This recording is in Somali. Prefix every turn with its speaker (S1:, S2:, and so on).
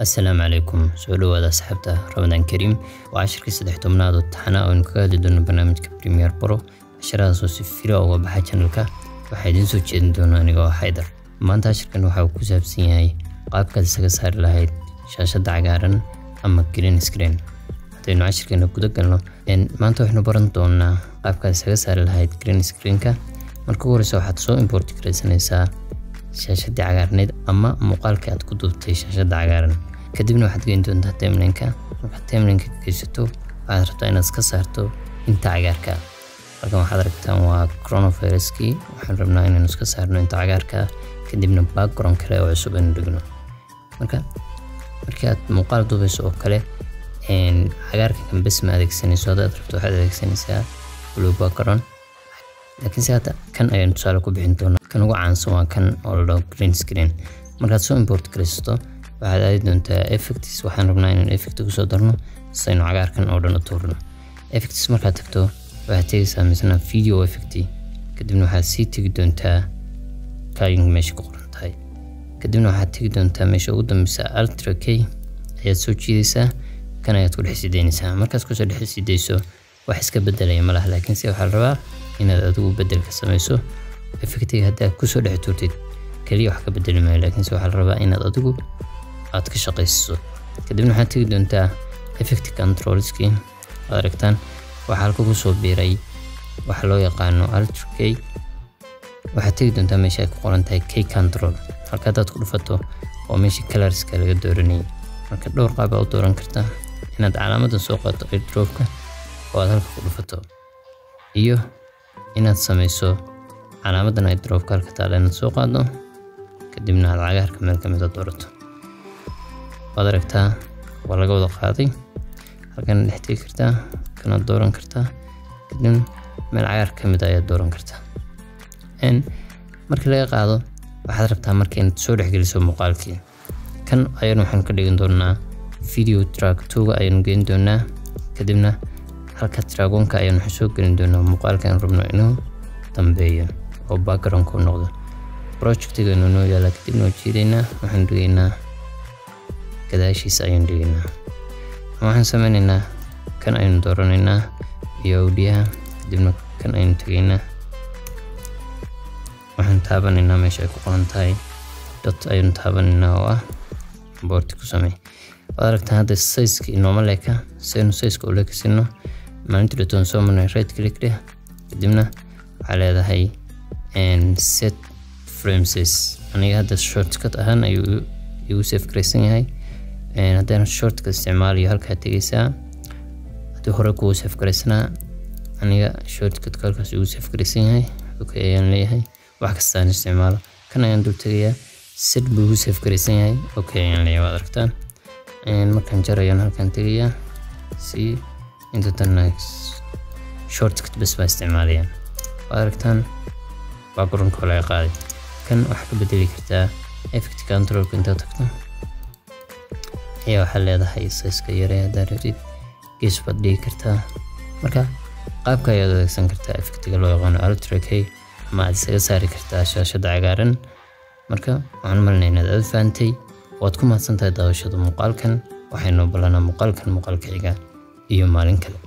S1: السلام عليكم سؤالوا هذا سحبته رمضان كريم وعشر كيس دحتمنا ضد حنا ونكاد دون برنامج بريمير برو عشرة صوص فيرا وبحث شنلك وحيدين سوتشين دون أنا حيدر ما أنت عشر كانوا حاول كسب سيناي قاب كذا سكسر لهاي شاشة عجارن أما جرين سكرين تاني عشر كانوا كده كانوا إن ما أنتوا إحنا برنتونا قاب كذا سكسر لهاي جرين سكرين كا مركور سو حتى سو إمبورت كريسنيسا شاشة عجارنيد أما مقال كأد كتب تي شاشة عجارن كدبنا واحد جين دون ده تمرينك تمرينك كيستو بعد ربطنا نسكسرتو انت عجارك رقم حضرتك هو كورونا فيروسكي وحرمنا إن نسكسرنا انت عجارك كدبنا باك جرون كلا وعصب ندقنا مركات مقال دوبس أو كلا إن عجارك كان بس ما ذيك سنة سوداء ربطوا واحد ذيك سنة ساعة ولو باك جرون لكن ساعتها كان أيام تسالكوا بحنتونا كانوا عن سواء كان أو جرين سكرين مركات سو إمبورت كريستو waxaad aadi doontaa effects waxaan rabnaa inaan effect ku soo darno sayno cagaarkan oo dhan u tuurno effects markaad tagto waxaad tagaysaa misna video effect kadibna waxaad sii tagi doontaa kayn meesha ku qoran tahay kadibna waxaad tagi doontaa meesha ugu dambeysa ultra k ayaad soo jiidaysaa kan ayaad ku dhex sideynaysaa markaad ku soo dhex sideyso wax iska bedelaya malaha laakiin si waxaa la rabaa inaad adigu bedelka samayso effectiga haddaad ku soo dhex tuurtid kaliya wax ka bedeli maayo laakiin si waxaa la rabaa inaad adigu aad ka shaqeyso kadibna waxaad tagi doontaa effect controlski aragtaan waxa halka ku soo biiray waxa loo yaqaano ultra k waxaad tagi doontaa meesha ay ku qoran tahay k control halka aad ku dhufato oo meesha colorska laga dooranay marka dhowr qaab aad dooran kartaa inaad calaamadan soo qaato airdropka oo aad halka ku dhufato iyo inaad sameyso calaamadan airdropka halka taala inaad soo qaado kadibna aad cagaarka meel ka mid ah doorato adaragtaa waa laga wada qaaday halkan dhextay kartaa kana dooran kartaa kadib meel cagaar ka mid ah ayaa dooran kartaa markii laga qaado waxaad rabtaa markii aad soo dhexgeliso muuqaalkii kan ayaan waxaan ka dhigin doonaa video track 2 ayaan geyn doonaa kadibna halka track-onka ayaan waxaan soo gelin doonaa muuqaalkan rabno inuu dambeeyo oo background ku noqdo projectiga noo yaala kadibna jiideynaa waxaan dhigaynaa كداشيس أيون دينا waxaan sameeynaa kan aynu dooraneynaa iyo audio dibna kan aynu tageynaa waxaan taabaneynaa meesha ay ku qoran tahay dot aynu taabaneynaa oo ah board ku samee aragtaan hadda size-ka normal leka saynu size-ka u leeksino maalinta doon soo marnay right click leh dibna waxa leedahay and set frames aniga hadda shortcut ahaan ayuu igu save gareysan yahay haddana shortcut isticmaaliyo halka tagaysaa hadii hore ku save gareysnaa aniga shortcut halkaas uu save gareysan yahay okay ayaan leeyahay wax kasta aan isticmaalo kan ayaan dul tagayaa set buu save gareysan yahay okay ayaan leeyahay waad aragtaan markaan jarayaan halkan tagayaa si inta tan shortcut bas baa isticmaalayaan waad aragtaan background kale ay qaaday kan wax ka bedeli kartaa effect control inta tagto waxaa leedahay size-ka yareeya daaradid gees baad dhigi kartaa marka qaabka ayaad adeegsan kartaa effectiga loo yaqaano ultra k ama aad isaga saari kartaa shaashada cagaaran marka waxaan malinayaa inaad aad fahamtay waad ku mahadsantahay daawashada muuqaalkan waxaynu ballanaa muuqaalka xiga iyo maalin kale